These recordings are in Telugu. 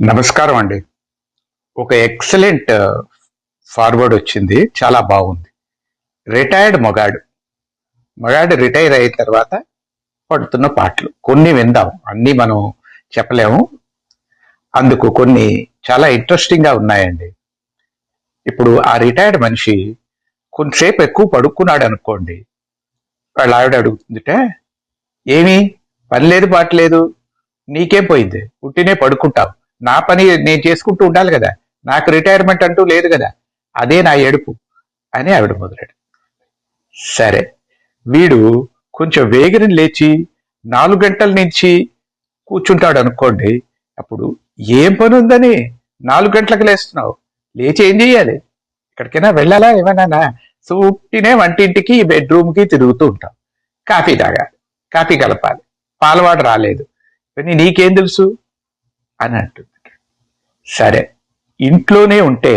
నమస్కారం అండి. ఒక ఎక్సలెంట్ ఫార్వర్డ్ వచ్చింది. చాలా బాగుంది. రిటైర్డ్ మొగాడు. మొగాడు రిటైర్ అయిన తర్వాత పడుతున్న పాటలు కొన్ని విందాం. అన్నీ మనం చెప్పలేము. అందుకు కొన్ని చాలా ఇంట్రెస్టింగ్ గా ఉన్నాయండి. ఇప్పుడు ఆ రిటైర్డ్ మనిషి కొంతసేపు ఎక్కువ పడుకున్నాడు అనుకోండి. వాళ్ళ ఆవిడ అడుగుతుందిట, ఏమి పని లేదు పాట లేదు, నీకేం పోయింది, పుట్టినే పడుకుంటావు, నా పని నేను చేసుకుంటూ ఉండాలి కదా, నాకు రిటైర్మెంట్ అంటూ లేదు కదా, అదే నా ఏడుపు అని ఆవిడ మొదలెడు. సరే, వీడు కొంచెం వేగిరం లేచి 4 గంటల నుంచి కూర్చుంటాడు అనుకోండి. అప్పుడు ఏం పని ఉందని 4 గంటలకు లేస్తున్నావు, లేచి ఏం చెయ్యాలి, ఎక్కడికైనా వెళ్ళాలా, ఏమన్నా సూటినే వంటింటికి బెడ్రూమ్కి తిరుగుతూ ఉంటాం. కాఫీ తాగాలి, కాఫీ కలపాలి, పాలవాడు రాలేదు, కానీ నీకేం తెలుసు అని అంటుంది. సరే, ఇంట్లోనే ఉంటే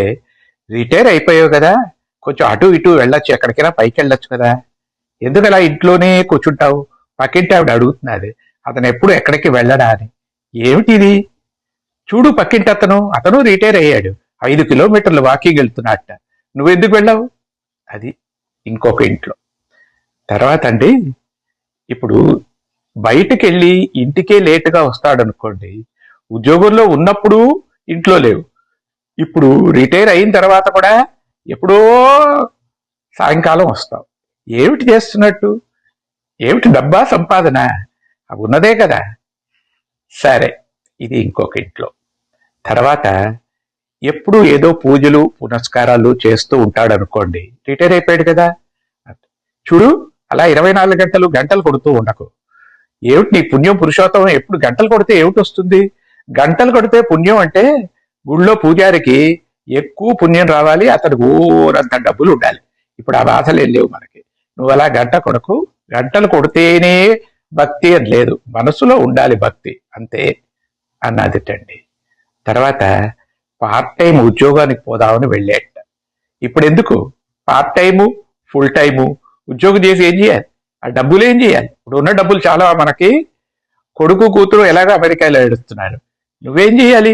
రిటైర్ అయిపోయావు కదా, కొంచెం అటు ఇటు వెళ్ళొచ్చు, ఎక్కడికైనా పైకి వెళ్ళొచ్చు కదా, ఎందుకు అలా ఇంట్లోనే కూర్చుంటావు, పక్కింటి ఆవిడ అడుగుతున్నది, అతను ఎప్పుడు ఎక్కడికి వెళ్ళడా అని. ఏమిటిది, చూడు పక్కింటి అతను రిటైర్ అయ్యాడు, 5 కిలోమీటర్లు వాకింగ్ వెళ్తున్నట్ట, నువ్వెందుకు వెళ్ళావు. అది ఇంకొక ఇంట్లో. తర్వాత అండి, ఇప్పుడు బయటికి వెళ్ళి ఇంటికే లేటుగా వస్తాడు అనుకోండి. ఉద్యోగంలో ఉన్నప్పుడు ఇంట్లో లేవు, ఇప్పుడు రిటైర్ అయిన తర్వాత కూడా ఎప్పుడో సాయంకాలం వస్తావు. ఏమిటి చేస్తున్నట్టు, ఏమిటి డబ్బా సంపాదన, అవి ఉన్నదే కదా. సరే, ఇది ఇంకొక ఇంట్లో. తర్వాత ఎప్పుడు ఏదో పూజలు పునస్కారాలు చేస్తూ ఉంటాడు అనుకోండి. రిటైర్ అయిపోయాడు కదా, చూడు అలా 24 గంటలు కొడుతూ ఉండకు. ఏమిటి నీ పుణ్యం పురుషోత్తమం, ఎప్పుడు గంటలు కొడితే ఏమిటి వస్తుంది, గంటలు కొడితే పుణ్యం అంటే గుళ్ళో పూజారికి ఎక్కువ పుణ్యం రావాలి, అతనికి ఊరంత డబ్బులు ఉండాలి. ఇప్పుడు ఆ బాధలు ఏం లేవు మనకి. నువ్వు అలా గంటలు కొడితేనే భక్తి అని లేదు, మనసులో ఉండాలి భక్తి, అంతే అన్నదిటండి. తర్వాత పార్ట్ టైం ఉద్యోగానికి పోదామని వెళ్ళేట. ఇప్పుడు ఎందుకు పార్ట్ టైము ఫుల్ టైము ఉద్యోగం చేసి ఏం చేయాలి, ఆ డబ్బులు ఏం చేయాలి, ఇప్పుడు ఉన్న డబ్బులు చాలా మనకి. కొడుకు కూతురు ఎలాగో అమెరికాలో ఏడుస్తున్నారు, నువ్వేం చేయాలి,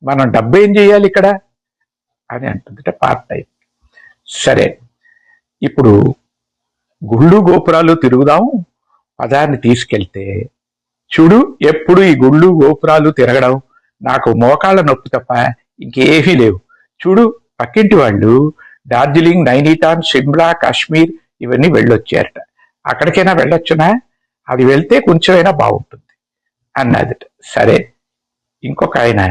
మనం డబ్బు ఏం చేయాలి ఇక్కడ అని అంటుందిట పార్ట్ టైం. సరే, ఇప్పుడు గుళ్ళు గోపురాలు తిరుగుదాం పదాన్ని తీసుకెళ్తే, చూడు ఎప్పుడు ఈ గుళ్ళు గోపురాలు తిరగడం, నాకు మోకాళ్ళ నొప్పి తప్ప ఇంకేమీ లేవు. చూడు పక్కింటి వాళ్ళు డార్జిలింగ్, నైనిటాల్, షిమ్లా, కాశ్మీర్ ఇవన్నీ వెళ్ళొచ్చారట, అక్కడికైనా వెళ్ళొచ్చునా, అది వెళ్తే కొంచెమైనా బాగుంటుంది అన్నదిట. సరే, ఇంకొక ఆయన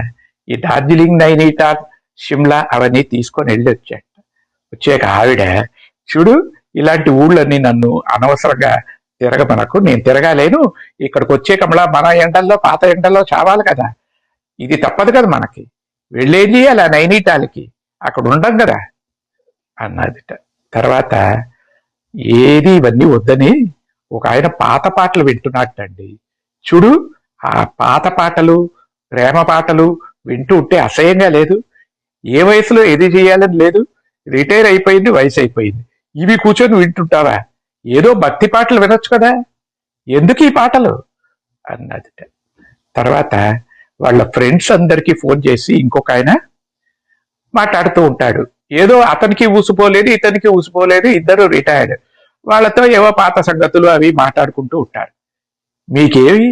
ఈ డార్జిలింగ్, నైనిటాల్, షిమ్లా అవన్నీ తీసుకొని వెళ్ళి వచ్చాక ఆవిడ, చూడు ఇలాంటి ఊళ్ళన్నీ నన్ను అనవసరంగా తిరగమనకు, నేను తిరగాలేను, ఇక్కడికి వచ్చే కమలా మన ఎండల్లో పాత ఎండల్లో చావాలి కదా, ఇది తప్పదు కదా మనకి, వెళ్ళేం చేయాలి ఆ నైనిటాల్కి, అక్కడ ఉండం కదా అన్నదిట. తర్వాత ఏది ఇవన్నీ వద్దని ఒక ఆయన పాత పాటలు వింటున్నట్టండి. చూడు ఆ పాత పాటలు, ప్రేమ పాటలు వింటూ ఉంటే అసహ్యంగా లేదు, ఏ వయసులో ఏది చేయాలని లేదు, రిటైర్ అయిపోయింది, వయసు అయిపోయింది, ఇవి కూర్చొని వింటుంటావా, ఏదో భక్తి పాటలు వినొచ్చు కదా, ఎందుకు ఈ పాటలు అన్నదిట. తర్వాత వాళ్ళ ఫ్రెండ్స్ అందరికీ ఫోన్ చేసి ఇంకొక ఆయన మాట్లాడుతూ ఉంటాడు, ఏదో అతనికి ఊసిపోలేదు ఇతనికి ఊసిపోలేదు, ఇద్దరు రిటైర్డ్, వాళ్ళతో ఏవో పాత సంగతులు అవి మాట్లాడుకుంటూ ఉంటారు. మీకేమి,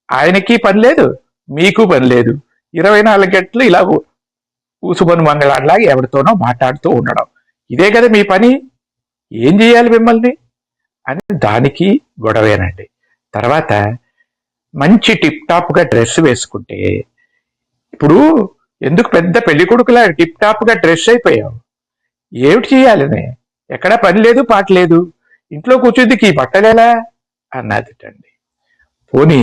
ఆయనకి పని లేదు మీకు పని లేదు, 24 గంటలు ఇలా ఊసుకొని మంగళాలాగా ఎవరితోనో మాట్లాడుతూ ఉండడం, ఇదే కదా మీ పని, ఏం చేయాలి మిమ్మల్ని అని దానికి గొడవేనండి. తర్వాత మంచి టిప్ టాప్ గా డ్రెస్ వేసుకుంటే, ఇప్పుడు ఎందుకు పెద్ద పెళ్లి కొడుకులా టిప్ టాప్ గా డ్రెస్ అయిపోయావు, ఏమిటి చేయాలని, ఎక్కడా పని లేదు పాట లేదు, ఇంట్లో కూర్చుందికి ఈ బట్టలేలా అన్నదిటండి. పోనీ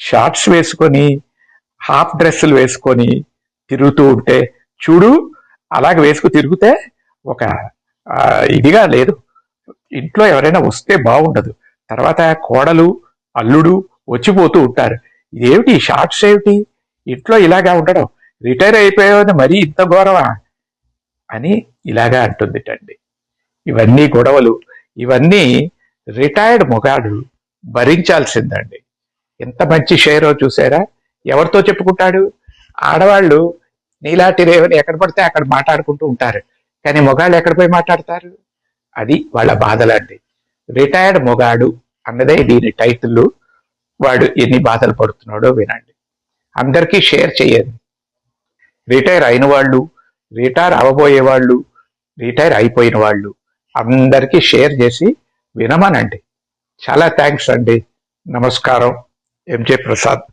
షార్ట్స్ వేసుకొని హాఫ్ డ్రెస్సులు వేసుకొని తిరుగుతూ ఉంటే, చూడు అలాగ వేసుకు తిరిగితే ఒక ఇదిగా లేదు, ఇంట్లో ఎవరైనా వస్తే బాగుండదు, తర్వాత కోడలు అల్లుడు వచ్చిపోతూ ఉంటారు, ఇదేమిటి ఈ షార్ట్స్ ఏమిటి, ఇంట్లో ఇలాగా ఉండడం, రిటైర్ అయిపోయావని మరీ ఇంత ఘోరమా అని ఇలాగా అంటుందిటండి. ఇవన్నీ గొడవలు, ఇవన్నీ రిటైర్డ్ మొగాడు భరించాల్సిందండి. ఎంత మంచి షేరో చూసారా, ఎవరితో చెప్పుకుంటాడు, ఆడవాళ్ళు నీలాంటి రేవని ఎక్కడ పడితే అక్కడ మాట్లాడుకుంటూ ఉంటారు, కానీ మొగాళ్ళు ఎక్కడ పోయి మాట్లాడతారు? అది వాళ్ళ బాధలండి. రిటైర్డ్ మొగాడు అన్నదే దీని టైటిల్. వాడు ఎన్ని బాధలు పడుతున్నాడో వినండి. అందరికీ షేర్ చేయండి. రిటైర్ అయిన వాళ్ళు, రిటైర్ అవ్వబోయే వాళ్ళు, రిటైర్ అయిపోయిన వాళ్ళు అందరికీ షేర్ చేసి వినమనండి. చాలా థ్యాంక్స్ అండి. నమస్కారం. ఎంజే ప్రసాద్.